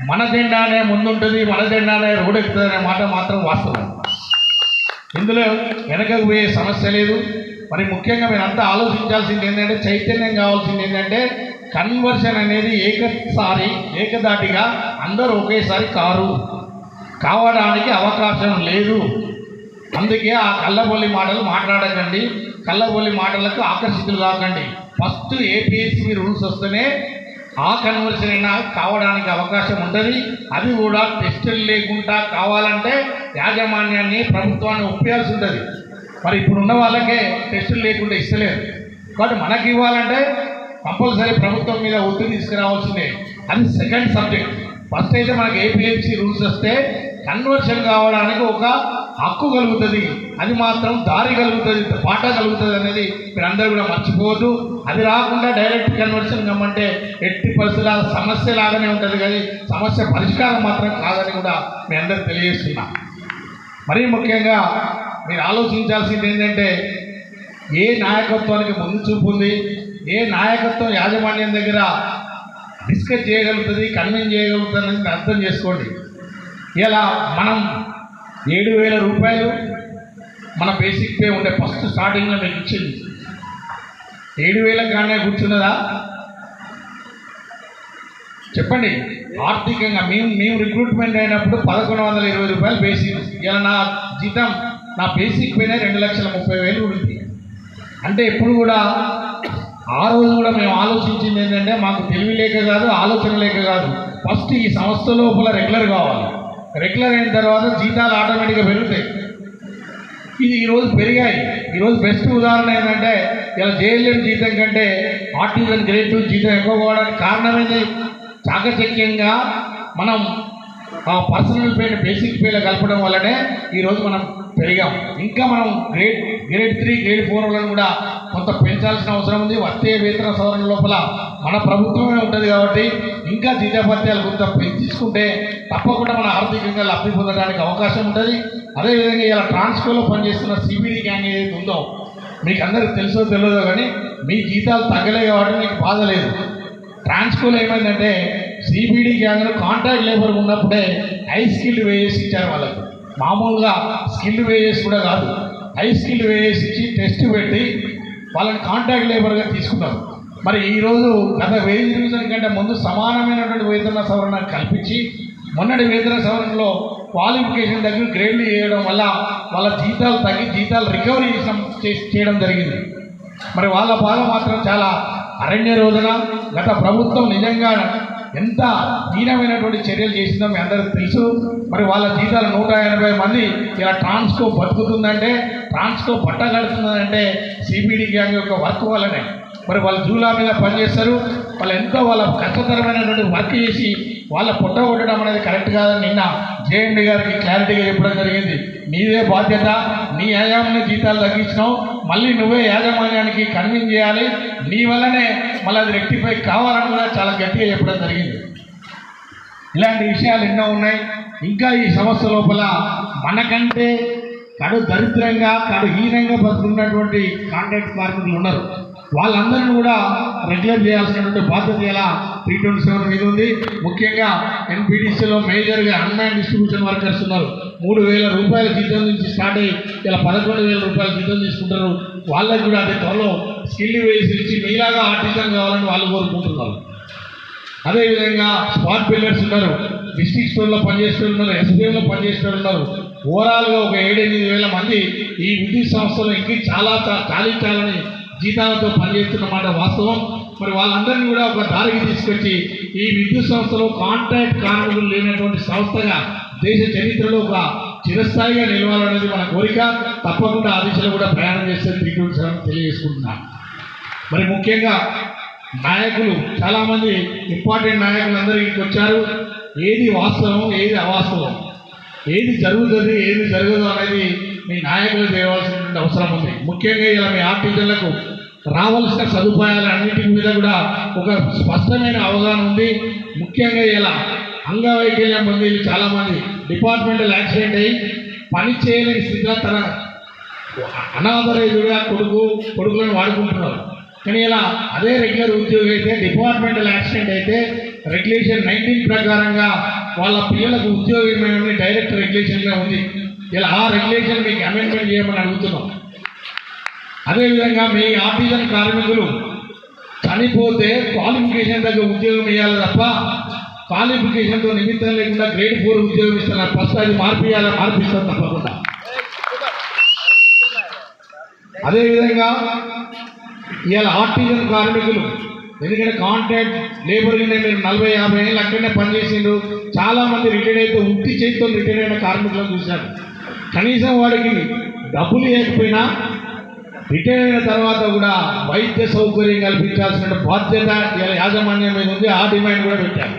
A: మన జెండానే ముందుంటుంది, మన జెండానే రోడ్ ఎక్కుతుంది అనే మాట మాత్రం వాస్తవం. ఇందులో వెనకకు పోయే సమస్య లేదు. మరి ముఖ్యంగా మీరంతా ఆలోచించాల్సింది ఏంటంటే, చైతన్యం కావాల్సింది ఏంటంటే, కన్వర్షన్ అనేది ఏకదాటిగా అందరూ ఒకేసారి కావడానికి అవకాశం లేదు. అందుకే ఆ కళ్ళబొల్లి మాటలు మాట్లాడకండి, కళ్ళబొల్లి మాటలకు ఆకర్షితులు కాకండి. ఫస్ట్ ఏపీఎస్సీ రూల్స్ వస్తేనే ఆ కన్వర్షన్ అయినా కావడానికి అవకాశం ఉంటుంది. అది కూడా టెస్టులు లేకుండా కావాలంటే యాజమాన్యాన్ని ప్రభుత్వాన్ని ఒప్పియాల్సి ఉంటుంది. మరి ఇప్పుడు ఉన్న వాళ్ళకే టెస్టులు లేకుండా ఇస్తలేరు. కాబట్టి మనకి ఇవ్వాలంటే కంపల్సరీ ప్రభుత్వం మీద ఒత్తిడి తీసుకురావాల్సిందే. అది సెకండ్ సబ్జెక్ట్. ఫస్ట్ అయితే మనకి ఏపీఎస్సీ రూల్స్ వస్తే కన్వర్షన్ కావడానికి ఒక హక్కు కలుగుతుంది, అది మాత్రం దారి కలుగుతుంది, పాట కలుగుతుంది అనేది మీరందరూ కూడా మర్చిపోవద్దు. అది రాకుండా డైరెక్ట్ కన్వర్షన్ కమ్మంటే ఎట్టి పరిస్థితుల సమస్య లాగానే ఉంటుంది, కానీ సమస్య పరిష్కారం మాత్రం కాదని కూడా మీ అందరూ తెలియజేస్తున్నా. మరీ ముఖ్యంగా మీరు ఆలోచించాల్సింది ఏంటంటే, ఏ నాయకత్వానికి ముందు చూపు ఉంది, ఏ నాయకత్వం యాజమాన్యం దగ్గర డిస్కస్ చేయగలుగుతుంది, కన్విన్స్ చేయగలుగుతుంది అనేది అర్థం చేసుకోండి. ఇలా మనం 7,000 రూపాయలు మన బేసిక్ పే ఉండే ఫస్ట్ స్టార్టింగ్లో మీకు ఇచ్చింది. 7,000 కానీ కూర్చున్నదా చెప్పండి. ఆర్థికంగా మేము రిక్రూట్మెంట్ అయినప్పుడు 1,120 రూపాయలు బేసిక్. ఇలా నా జీతం, నా బేసిక్ పేనే 2,30,000 ఉంది. అంటే ఎప్పుడు కూడా ఆ రోజు కూడా మేము ఆలోచించింది ఏంటంటే, మాకు తెలివి లేక కాదు, ఆలోచన లేక కాదు, ఫస్ట్ ఈ సంస్థ లోపల రెగ్యులర్ కావాలి. రెగ్యులర్ అయిన తర్వాత జీతాలు ఆటోమేటిక్గా పెరుగుతాయి. ఇది ఈరోజు పెరిగాయి. ఈరోజు బెస్ట్ ఉదాహరణ ఏంటంటే, ఇలా జేఎల్ఎం జీతం కంటే ఆర్టిజన్ గ్రేడ్ 2 జీతం ఎక్కువ పోవడానికి కారణమైంది చాకచక్యంగా మనం ఆ పర్సనల్ పేని బేసిక్ పేలో కలపడం వల్లనే ఈరోజు మనం పెరిగాం. ఇంకా మనం గ్రేడ్ 3 గ్రేడ్ 4 కూడా కొంత పెంచాల్సిన అవసరం ఉంది. వచ్చే వేతన సవరణ లోపల మన ప్రభుత్వమే ఉంటుంది కాబట్టి ఇంకా జీతభత్యాలు కొంత పెంచుకుంటే తప్పకుండా మన ఆర్థికంగా లబ్ధి పొందడానికి అవకాశం ఉంటుంది. అదేవిధంగా ఇలా ట్రాన్స్కోలో పనిచేస్తున్న సిబిడి గ్యాంగ్ ఏదైతే ఉందో, మీకు అందరికి తెలుసో తెలియదో కానీ మీ జీతాలు తగ్గలే కాబట్టి మీకు బాధ లేదు. ట్రాన్స్కోలో ఏమైందంటే, సిబిడి గ్యాంగ్లో కాంట్రాక్ట్ లేబర్ ఉన్నప్పుడే హై స్కిల్డ్ వేజెస్ ఇచ్చారు వాళ్ళకు. మామూలుగా స్కిల్డ్ వేజెస్ కూడా కాదు, హై స్కిల్డ్ వేజెస్ ఇచ్చి టెస్ట్ పెట్టి వాళ్ళని కాంట్రాక్ట్ లేబర్గా తీసుకున్నారు. మరి ఈరోజు గత వేజ్ రివిజన్ కంటే ముందు సమానమైనటువంటి వేతన సవరణ కల్పించి మొన్నటి వేతన సవరణలో క్వాలిఫికేషన్ దగ్గర గ్రేడ్లు చేయడం వల్ల వాళ్ళ జీతాలు తగ్గి జీతాలు రికవరీ చేయడం జరిగింది. మరి వాళ్ళ బాధ మాత్రం చాలా అరణ్య రోజున గత ప్రభుత్వం నిజంగా ఎంత హీనమైనటువంటి చర్యలు చేసిందో మీ అందరికీ తెలుసు. మరి వాళ్ళ జీతాలు 180 మంది ఇలా ట్రాన్స్కో బతుకుతుందంటే, ట్రాన్స్కో పట్టగడుతుందంటే సిబిడి గ్యాంగ్ యొక్క వర్క్ వల్లనే. మరి వాళ్ళు జూలా మీద పనిచేస్తారు, వాళ్ళు ఎంతో వాళ్ళ కష్టతరమైనటువంటి వర్క్ చేసి వాళ్ళ పొట్ట కొట్టడం అనేది కరెక్ట్ కాదని నిన్న జేఎండి గారికి క్లారిటీగా చెప్పడం జరిగింది. నీదే బాధ్యత, నీ యాజమాన్య జీతాలు తగ్గించినావు, మళ్ళీ నువ్వే యాజమాన్యానికి కన్విన్స్ చేయాలి, నీ వల్లనే మళ్ళీ అది రెక్టిఫై కావాలని కూడా చాలా గట్టిగా చెప్పడం జరిగింది. ఇలాంటి విషయాలు ఎన్నో ఉన్నాయి. ఇంకా ఈ సంస్థ లోపల మనకంటే కడు దరిద్రంగా, కడు హీనంగా బతుకున్నటువంటి కాంట్రాక్ట్ కార్మికులు ఉన్నారు. వాళ్ళందరినీ కూడా రెగ్యులర్ చేయాల్సినటువంటి బాధ్యత ఇలా 327 మీద ఉంది. ముఖ్యంగా ఎన్పీడీసీలో మేజర్గా అన్మ్యాన్ డిస్ట్రిబ్యూషన్ వర్కర్స్ ఉన్నారు. 3,000 రూపాయల జీతం నుంచి స్టార్ట్ అయ్యి ఇలా 11,000 రూపాయల జీతం తీసుకుంటారు. వాళ్ళకి కూడా అదే త్వరలో స్కిల్ వేసి ఇచ్చి మీలాగా ఆర్టిజన్ కావాలని వాళ్ళు కోరుకుంటున్నారు. అదేవిధంగా స్పాట్ బిల్డర్స్ ఉన్నారు, డిస్ట్రిక్ట్ స్టోర్లో పనిచేసే ఉన్నారు, ఎస్బీఎంలో పనిచేసే ఉన్నారు. ఓవరాల్గా ఒక 7-8 మంది ఈ విద్యుత్ సంస్థలో ఇంక చాలని జీతాలతో పనిచేస్తున్నమాట వాస్తవం. మరి వాళ్ళందరినీ కూడా ఒక దారికి తీసుకొచ్చి ఈ విద్యుత్ సంస్థలో కాంట్రాక్ట్ కార్మికులు లేనటువంటి సంస్థగా దేశ చరిత్రలో ఒక చిరస్థాయిగా నిలవాలనేది మన కోరిక. తప్పకుండా ఆ దిశలో కూడా ప్రయాణం చేస్తే 327 తెలియజేసుకుంటున్నాను. మరి ముఖ్యంగా నాయకులు చాలామంది ఇంపార్టెంట్ నాయకులు అందరూ ఇంటికి వచ్చారు. ఏది వాస్తవం, ఏది అవాస్తవం, ఏది జరుగుతుంది, ఏది జరగదు అనేది మీ నాయకులు చేయవలసినటువంటి అవసరం ఉంది. ముఖ్యంగా ఇలా మీ ఆర్టిజన్లకు రావాల్సిన సదుపాయాలు అన్నింటి మీద కూడా ఒక స్పష్టమైన అవగాహన ఉంది. ముఖ్యంగా ఇలా అంగవైకల్యం పొందేది చాలామంది డిపార్ట్మెంటల్ యాక్సిడెంట్ అయ్యి పని చేయలేని స్థితిలో తన అనాథరైతుగా కొడుకులను వాడుకుంటున్నారు. కానీ ఇలా అదే రెగ్యులర్ ఉద్యోగి అయితే డిపార్ట్మెంటల్ యాక్సిడెంట్ అయితే రెగ్యులేషన్ 19 ప్రకారంగా వాళ్ళ పిల్లలకు ఉద్యోగం డైరెక్ట్ రెగ్యులేషన్గా ఉంది. ఇలా ఆ రెగ్యులేషన్ మీకు అమెండ్మెంట్ చేయమని అడుగుతున్నాం. అదేవిధంగా మీ ఆర్టిజన్ కార్మికులు చనిపోతే క్వాలిఫికేషన్ దగ్గర ఉద్యోగం ఇవ్వాలి తప్ప క్వాలిఫికేషన్తో నిమిత్తం లేకుండా గ్రేడ్ 4 ఉద్యోగం ఇస్తున్నారు. ఫస్ట్ అది మార్పిస్తాం తప్పకుండా. అదేవిధంగా ఇవాళ ఆర్టిజన్ కార్మికులు ఎందుకంటే కాంట్రాక్ట్ లేబర్ కింద మీరు 40-50 ఏళ్ళు అక్కడనే పనిచేసిండ్రు. చాలామంది రిటైర్డ్ అయితే ఉత్తి చేతితో రిటైర్డ్ అయిన కార్మికులను చూశారు. కనీసం వాడికి డబ్బులు ఇవ్వకపోయినా రిటైర్ అయిన తర్వాత కూడా వైద్య సౌకర్యం కల్పించాల్సిన బాధ్యత ఇలా యాజమాన్యం మీద ఉంది. ఆ డిమాండ్ కూడా పెట్టారు.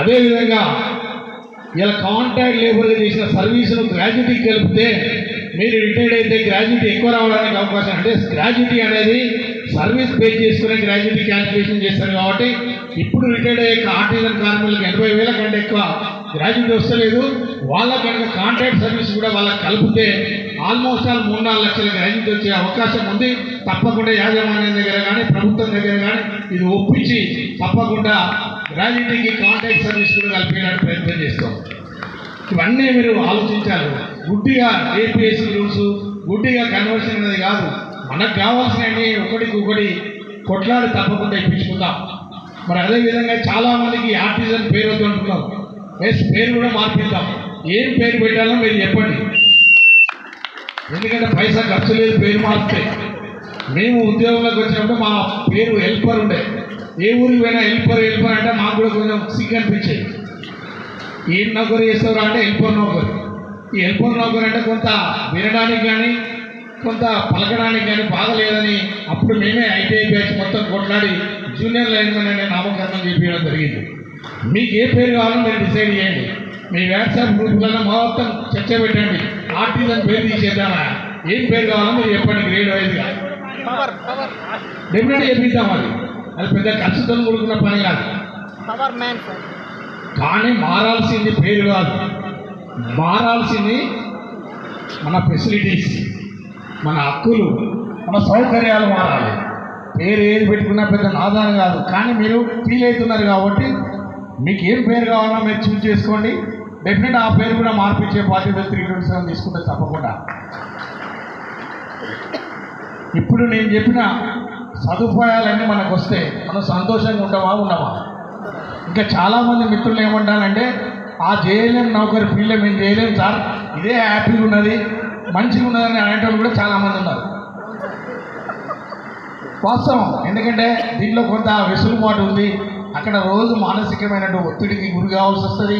A: అదేవిధంగా ఇలా కాంట్రాక్ట్ లేబర్గా చేసిన సర్వీసును గ్రాడ్యుయేటీకి కలిపితే మీరు రిటైర్డ్ అయితే గ్రాడ్యుయేటీ ఎక్కువ రావడానికి అవకాశం. అంటే గ్రాడ్యుయేటీ అనేది సర్వీస్ పే చేసుకునే గ్రాడ్యుయేటీ క్యాల్కులేషన్ చేస్తారు. కాబట్టి ఇప్పుడు రిటైర్డ్ అయ్యే ఆర్టిజన్ కార్మికులకు 80,000 కంటే ఎక్కువ గ్రాడ్యుయేటీ వస్తలేదు. వాళ్ళ కనుక కాంట్రాక్ట్ సర్వీస్ కూడా వాళ్ళకి కలిపితే ఆల్మోస్ట్ 3-4 లక్షల గ్రాడ్యుయేటీ వచ్చే అవకాశం ఉంది. తప్పకుండా యాజమాన్యం దగ్గర కానీ ప్రభుత్వం దగ్గర కానీ ఇది ఒప్పించి తప్పకుండా గ్రాడ్యుయేటీకి కాంట్రాక్ట్ సర్వీస్ కూడా కలిపేయడానికి ప్రయత్నం చేస్తాం. ఇవన్నీ మీరు ఆలోచించాలి. గుడ్డిగా ఏపీఎస్సీ రూల్స్, గుడ్డిగా కన్వర్షన్ అనేది కాదు. మనకు కావాల్సినవి ఒకటి కొట్లాడి తప్పకుండా ఇప్పించుకుందాం. మరి అదేవిధంగా చాలామందికి ఆర్టిజన్ పేరు వద్దు అంటున్నారు. పేరు కూడా మార్పిద్దాం. ఏం పేరు పెట్టాలో మీరు చెప్పండి. ఎందుకంటే పైసా ఖర్చు లేదు పేరు మారితే. మేము ఉద్యోగంలోకి వచ్చినప్పుడు మా పేరు హెల్పర్ ఉండే. ఏ ఊరికి పోయినా హెల్పర్ అంటే మాకు కూడా కొంచెం సిగ్గు అనిపించేది. ఏం నౌకరీ చేస్తారా అంటే హెల్పర్ నౌకరీ. ఈ హెల్పర్ నౌకరీ అంటే కొంత వినడానికి కానీ కొంత పలకడానికి కానీ బాగలేదని అప్పుడు మేమే ఐటీఐ బ్యాచ్ మొత్తం కొట్లాడి జూనియర్ లైన్మెన్ అనే నామకరణం చెప్పడం జరిగింది. మీకు ఏ పేరు కావాలో మీరు డిసైడ్ చేయండి. మీ వాట్సాప్ గ్రూప్లలో మొత్తం చర్చ పెట్టండి. ఆర్టిజన్ పేరు తీసేద్దామా, ఏం పేరు కావాలో మీరు చెప్పండి. గ్రేడ్ వైజ్గా డెఫినెట్గా చెప్పిద్దాం. అది పెద్ద ఖర్చుతో కూడుకున్న పని కాదు. కానీ మారాల్సింది పేరు కాదు, మారాల్సింది మన ఫెసిలిటీస్, మన హక్కులు, మన సౌకర్యాలు మారాలి. పేరు ఏది పెట్టుకున్నా పెద్ద ఆధారం కాదు. కానీ మీరు ఫీల్ అవుతున్నారు కాబట్టి మీకు ఏం పేరు కావాలో మీరు చూస్ చేసుకోండి. డెఫినెట్ ఆ పేరు కూడా మార్పించే బాధ్యత 327 తీసుకుంటే తప్పకుండా. ఇప్పుడు నేను చెప్పిన సదుపాయాలన్నీ మనకు వస్తే మనం సంతోషంగా ఉండమా? ఇంకా చాలామంది మిత్రులు ఏమంటారంటే ఆ జేఎల్ఎం నౌకరి ఫీల్డ్లో మేము చేయలేము సార్, ఇదే హ్యాపీగా ఉన్నది మంచిగా ఉన్నదని అనేటోళ్ళు కూడా చాలామంది ఉన్నారు. వాస్తవం. ఎందుకంటే దీంట్లో కొంత వెసులుబాటు ఉంది. అక్కడ రోజు మానసికమైన ఒత్తిడికి గురి కావాల్సి వస్తుంది.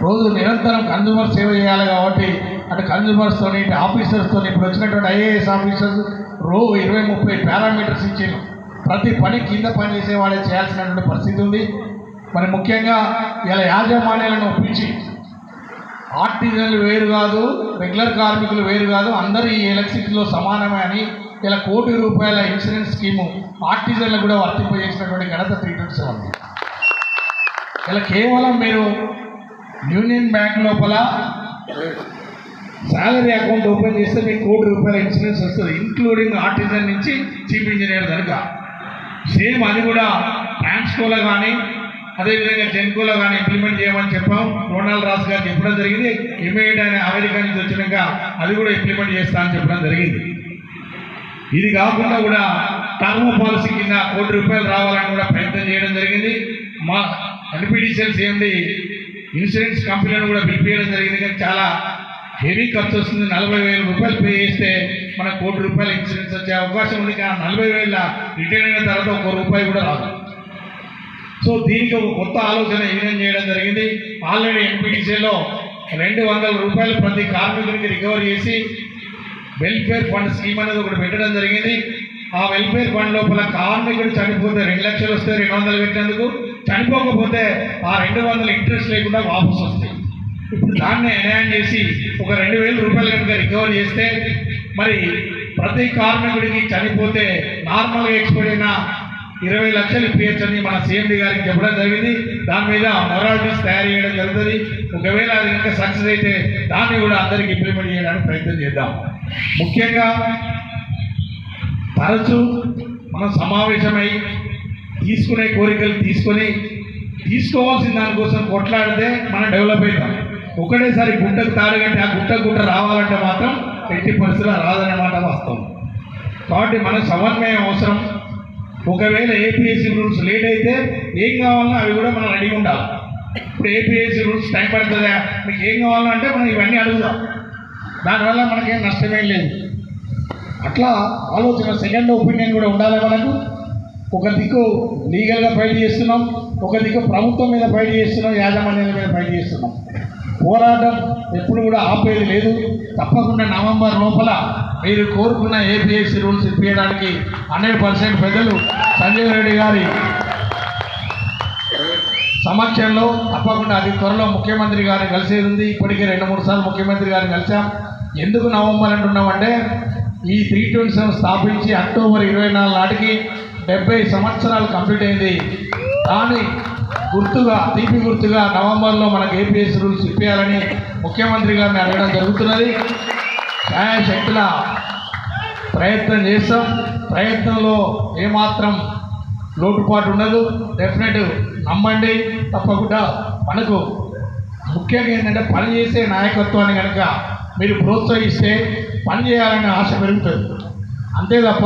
A: రోజు నిరంతరం కన్జ్యూమర్ సేవ చేయాలి. కాబట్టి అటు కన్జ్యూమర్స్తో ఇటు ఆఫీసర్స్తో ఇప్పుడు వచ్చినటువంటి ఐఏఎస్ ఆఫీసర్స్ 20-30 పారామీటర్స్ ఇచ్చారు. ప్రతి పని కింద పని చేసేవాడే చేయాల్సినటువంటి పరిస్థితి ఉంది. మరి ముఖ్యంగా ఇలా యాజమాన్యాలను ఒప్పించి ఆర్టిజన్లు వేరు కాదు, రెగ్యులర్ కార్మికులు వేరు కాదు, అందరూ ఈ ఎలక్ట్రిసిటీలో సమానమే అని ఇలా ₹1 కోటి ఇన్సూరెన్స్ స్కీము ఆర్టిజన్లు కూడా వర్తింపజేసినటువంటి ఘనత 327. ఇలా కేవలం మీరు యూనియన్ బ్యాంక్ లోపల శాలరీ అకౌంట్ ఓపెన్ చేస్తే మీకు ₹1,00,00,000 ఇన్సూరెన్స్ వస్తుంది, ఇంక్లూడింగ్ ఆర్టిజన్ నుంచి చీఫ్ ఇంజనీర్ దాకా. సేమ్ అది కూడా ట్రాన్స్కోలో కానీ అదేవిధంగా జెన్కోలో కానీ ఇంప్లిమెంట్ చేయమని చెప్పాం. రోనాల్డ్ రాస్ గారు చెప్పడం జరిగింది. ఇమీడియట్ ఆయన అమెరికా నుంచి వచ్చినాక అది కూడా ఇంప్లిమెంట్ చేస్తా అని చెప్పడం జరిగింది. ఇది కాకుండా కూడా టర్మ్ పాలసీ కింద ₹1,00,00,000 రావాలని కూడా ప్రయత్నం చేయడం జరిగింది. మా ఎన్పిడిసిఎల్ సిఎండి ఇన్సూరెన్స్ కంపెనీలను కూడా పిలిపించడం జరిగింది. కానీ చాలా హెవీ ఖర్చు వస్తుంది. ₹40,000 పే చేస్తే మనకు ₹1,00,00,000 ఇన్సూరెన్స్ వచ్చే అవకాశం ఉంది. కానీ 40,000 రిటైర్ అయిన తర్వాత ₹1 కూడా రాదు. సో దీనికి ఒక కొత్త ఆలోచన యూనియన్ చేయడం జరిగింది. ఆల్రెడీ ఎన్పిటిసిలో ₹200 ప్రతి కార్మికుడికి రికవర్ చేసి వెల్ఫేర్ ఫండ్ స్కీమ్ అనేది ఒకటి పెట్టడం జరిగింది. ఆ వెల్ఫేర్ ఫండ్ లోపల కార్మికుడు చనిపోతే 2 లక్షలు వస్తే 200 పెట్టినందుకు, చనిపోకపోతే ఆ 200 ఇంట్రెస్ట్ లేకుండా వాపసు వస్తాయి. ఇప్పుడు దాన్ని ఎన్హాన్స్ చేసి ఒక ₹2,000 కనుక రికవర్ చేస్తే మరి ప్రతి కార్మికుడికి చనిపోతే నార్మల్గా ఎక్స్పైర్ అయిన 20 లక్షలు ఇప్పించని మన సిఎండి గారికి చెప్పడం జరిగింది. దాని మీద మొరాలిటీస్ తయారు చేయడం జరుగుతుంది. ఒకవేళ అది కనుక సక్సెస్ అయితే దాన్ని కూడా అందరికీ ఇంప్లిమెంట్ చేయడానికి ప్రయత్నం చేద్దాం. ముఖ్యంగా తరచూ మనం సమావేశమై తీసుకునే కోరికలు తీసుకోవాల్సిన దానికోసం కొట్లాడితే మనం డెవలప్ అవుతాం. ఒకటేసారి గుట్టకు తాడుగట్టి ఆ గుట్ట రావాలంటే మాత్రం ఎట్టి పరిస్థితుల్లో రాదన్నమాట వాస్తవం. కాబట్టి మన సమన్వయం అవసరం. ఒకవేళ ఏపీఎస్సీ రూల్స్ లేట్ అయితే ఏం కావాలన్నా అవి కూడా మనం రెడీగా ఉండాలి. ఇప్పుడు ఏపీఎస్సీ రూల్స్ టైం పడుతుందా, మీకు ఏం కావాలన్నా అంటే మనం ఇవన్నీ అడుగుదాం. దానివల్ల మనకేం నష్టమేం లేదు. అట్లా ఆలోచన, సెకండ్ ఒపీనియన్ కూడా ఉండాలి మనకు. ఒక దిక్కు లీగల్గా ఫైట్ చేస్తున్నాం, ఒక దిక్కు ప్రభుత్వం మీద ఫైట్ చేస్తున్నాం, యాజమాన్యాల మీద ఫైట్ చేస్తున్నాం. పోరాటం ఎప్పుడు కూడా ఆపేది లేదు. తప్పకుండా నవంబర్ లోపల మీరు కోరుకున్న ఏపీఎస్సీ రూల్స్ ఇప్పించడానికి 100% పెద్దలు సంజయ్ రెడ్డి గారి సమక్షంలో తప్పకుండా అది త్వరలో ముఖ్యమంత్రి గారిని కలిసేది ఉంది. ఇప్పటికే 2-3 సార్లు ముఖ్యమంత్రి గారిని కలిసాం. ఎందుకు నవంబర్ అంటున్నామంటే ఈ 327 స్థాపించి అక్టోబర్ 24 నాటికి 70 సంవత్సరాలు కంప్లీట్ అయింది. దాని గుర్తుగా, తీపి గుర్తుగా నవంబర్లో మనకు ఏపీఎస్సీ రూల్స్ ఇప్పించాలని ముఖ్యమంత్రి గారిని అడగడం జరుగుతున్నది. న్యాయశక్తుల ప్రయత్నం చేస్తాం. ప్రయత్నంలో ఏమాత్రం లోటుపాటు ఉండదు. డెఫినెట్ నమ్మండి. తప్పకుండా మనకు ముఖ్యంగా ఏంటంటే పనిచేసే నాయకత్వాన్ని కనుక మీరు ప్రోత్సహిస్తే పని చేయాలనే ఆశ పెరుగుతుంది. అంతే తప్ప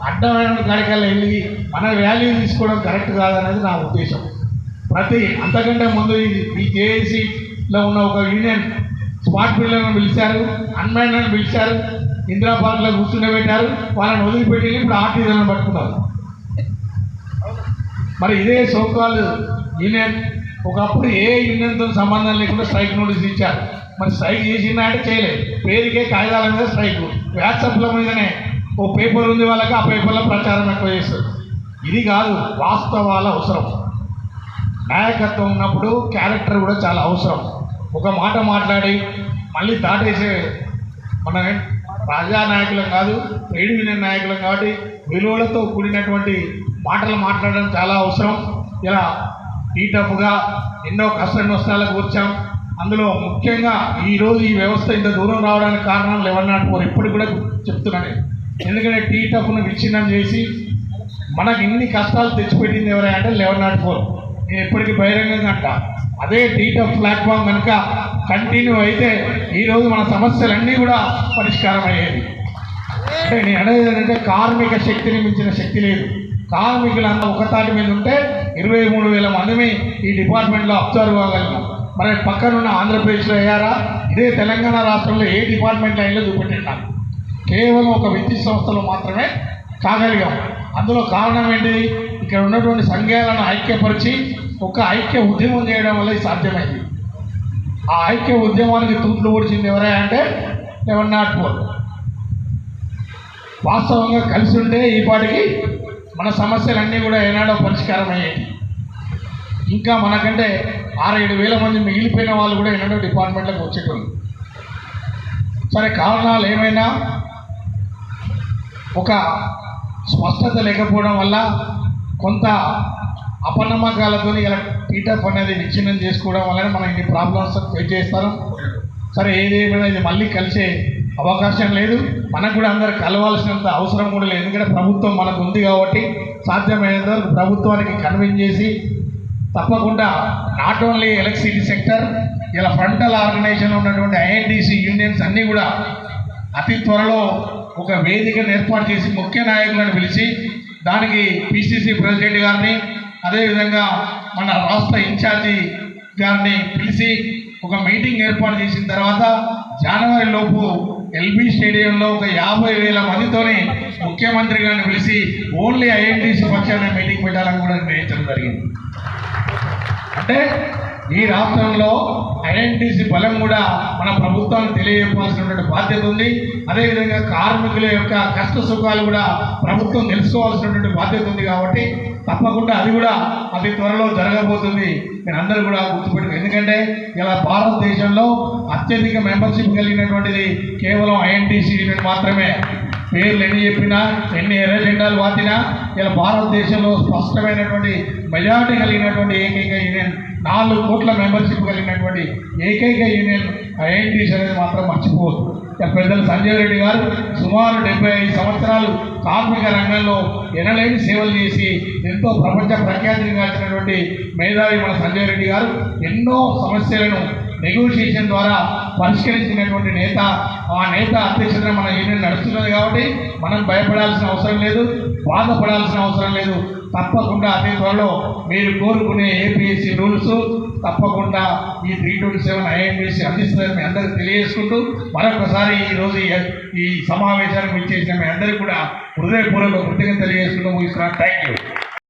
A: అడ్డమైన కాడికల్లా వెళ్ళి మన వాల్యూ తీసుకోవడం కరెక్ట్ కాదనేది నా ఉద్దేశం. అంతకంటే ముందు ఈ జేఏసీలో ఉన్న ఒక యూనియన్ స్మార్ట్ పిల్లలను పిలిచారు, అన్మైండ్లను పిలిచారు, ఇందిరా పార్క్లో కూర్చుండబెట్టారు. వాళ్ళని వదిలిపెట్టి ఇప్పుడు ఆర్టీజన్లను పట్టుకున్నారు. మరి ఇదే సోకాల్ యూనియన్ ఒకప్పుడు ఏ యూనియన్తో సంబంధం లేకుండా స్ట్రైక్ నోటీస్ ఇచ్చారు. మరి స్ట్రైక్ చేసిందా అంటే చేయలేదు. పేరుకే కాగితాల మీద స్ట్రైక్, వాట్సాప్ల మీదనే ఓ పేపర్ ఉంది వాళ్ళకి, ఆ పేపర్లో ప్రచారం ఎక్కువ చేస్తారు. ఇది కాదు, వాస్తవాల అవసరం. నాయకత్వం ఉన్నప్పుడు క్యారెక్టర్ కూడా చాలా అవసరం. ఒక మాట మాట్లాడి మళ్ళీ దాటేసే మన ప్రజానాయకులం కాదు, ట్రేడ్ యూనియన్ నాయకులం కాబట్టి విలువలతో కూడినటువంటి మాటలు మాట్లాడడం చాలా అవసరం. ఇలా టీటఫ్గా ఎన్నో కష్ట నష్టాలకు వచ్చాం. అందులో ముఖ్యంగా ఈరోజు ఈ వ్యవస్థ ఇంత దూరం రావడానికి కారణం 1104 ఇప్పటికి కూడా చెప్తున్నాను. ఎందుకంటే టీటఫ్ను విచ్ఛిన్నం చేసి మనకు ఇన్ని కష్టాలు తెచ్చిపెట్టింది ఎవరంటే 1104. నేను ఎప్పటికీ బహిరంగంగా అంట అదే టీటఫ్ ప్లాట్ఫామ్ కనుక కంటిన్యూ అయితే ఈరోజు మన సమస్యలన్నీ కూడా పరిష్కారం అయ్యేది. అంటే నేను అనేది ఏంటంటే కార్మిక శక్తిని మించిన శక్తి లేదు. కార్మికులంతా ఒక తాటి మీద ఉంటే 23,000 మందిని ఈ డిపార్ట్మెంట్లో అబ్జర్వ్ అవ్వగలిగాం. మరి పక్కనున్న ఆంధ్రప్రదేశ్లో అయ్యారా? ఇదే తెలంగాణ రాష్ట్రంలో ఏ డిపార్ట్మెంట్ లైన్లో చూపెట్టినారు. కేవలం ఒక విద్యుత్ సంస్థలో మాత్రమే కాగలిగాం. అందులో కారణం ఏంటి? ఇక్కడ ఉన్నటువంటి సంఘాలను ఐక్యపరిచి ఒక ఐక్య ఉద్యమం చేయడం వల్ల ఇది సాధ్యమైంది. ఆ ఐక్య ఉద్యమానికి తూట్లు పొడిచింది ఎవరైనా అంటే 1104. వాస్తవంగా కలిసి ఉంటే ఈ పాటికి మన సమస్యలన్నీ కూడా ఏనాడో పరిష్కారం అయ్యేవి. ఇంకా మనకంటే 6-7 వేల మంది మిగిలిపోయిన వాళ్ళు కూడా ఎన్నడో డిపార్ట్మెంట్లకు వచ్చేటోళ్ళు. సరే, కారణాలు ఏమైనా ఒక స్పష్టత లేకపోవడం వల్ల కొంత అపనమ్మకాలతో ఇలా టీటఫ్ అనేది విచ్ఛిన్నం చేసుకోవడం వల్ల మనం ఇన్ని ప్రాబ్లమ్స్ ఫేస్ చేస్తాం. సరే ఏదేమైనా ఇది మళ్ళీ కలిసే అవకాశం లేదు, మనకు కూడా అందరు కలవాల్సినంత అవసరం కూడా లేదు. ఎందుకంటే ప్రభుత్వం మనకు ఉంది కాబట్టి సాధ్యమైనంత వరకు ప్రభుత్వానికి కన్విన్స్ చేసి తప్పకుండా నాట్ ఓన్లీ ఎలక్ట్రిసిటీ సెక్టర్, ఇలా ఫ్రంటల్ ఆర్గనైజేషన్ ఉన్నటువంటి ఐఎన్టీసీ యూనియన్స్ అన్నీ కూడా అతి త్వరలో ఒక వేదికను ఏర్పాటు చేసి ముఖ్య నాయకులను పిలిచి దానికి పిసిసి ప్రెసిడెంట్ గారిని అదేవిధంగా మన రాష్ట్ర ఇన్ఛార్జి గారిని పిలిచి ఒక మీటింగ్ ఏర్పాటు చేసిన తర్వాత జనవరి లోపు ఎల్బీ స్టేడియంలో ఒక 50,000 మందితోని ముఖ్యమంత్రి గారిని పిలిచి ఓన్లీ ఐఎన్టీసీ పక్షాన మీటింగ్ పెట్టాలని కూడా నిర్ణయించడం జరిగింది. అంటే ఈ రాష్ట్రంలో ఐఎన్టీసీ బలం కూడా మన ప్రభుత్వానికి తెలియజెప్పాల్సినటువంటి బాధ్యత ఉంది. అదేవిధంగా కార్మికుల యొక్క కష్ట సుఖాలు కూడా ప్రభుత్వం తెలుసుకోవాల్సినటువంటి బాధ్యత ఉంది. కాబట్టి తప్పకుండా అది కూడా అతి త్వరలో జరగబోతుంది. మీరు అందరూ కూడా గుర్తుపెట్టుకు, ఎందుకంటే ఇలా భారతదేశంలో అత్యధిక మెంబర్షిప్ కలిగినటువంటిది కేవలం ఐఎన్టీసీ యూనియన్ మాత్రమే. పేర్లు ఎన్ని చెప్పినా ఎన్ని ఎర్ర జెండాలు వాతినా ఇలా భారతదేశంలో స్పష్టమైనటువంటి మెజారిటీ కలిగినటువంటి ఏకైక యూనియన్, 4 కోట్ల మెంబర్షిప్ కలిగినటువంటి ఏకైక యూనియన్ ఐఎన్టీసీ అనేది మాత్రం మర్చిపోవద్దు. పెద్దలు సంజయ్ రెడ్డి గారు సుమారు 75 సంవత్సరాలు కార్మిక రంగంలో ఎనలేని సేవలు చేసి ఎంతో ప్రపంచ ప్రఖ్యాతిగాంచినటువంటి మేధావి మన సంజయ్ రెడ్డి గారు ఎన్నో సమస్యలను నెగోషియేషన్ ద్వారా పరిష్కరించినటువంటి నేత. ఆ నేత అధ్యక్షతన మన యూనియన్ నడుస్తున్నది కాబట్టి మనం భయపడాల్సిన అవసరం లేదు, బాధపడాల్సిన అవసరం లేదు. తప్పకుండా అతి త్వరలో మీరు కోరుకునే ఏపీఎస్సీ రూల్స్ తప్పకుండా ఈ 327 ఐఎన్టీసీ అందిస్తుందని మీ అందరికీ తెలియజేసుకుంటూ మరొకసారి ఈరోజు ఈ సమావేశానికి ఇచ్చేసిన మీ అందరికీ కూడా హృదయపూర్వక కృతజ్ఞతలు తెలియజేసుకుంటూ ముగిస్తున్నాను. Thank you.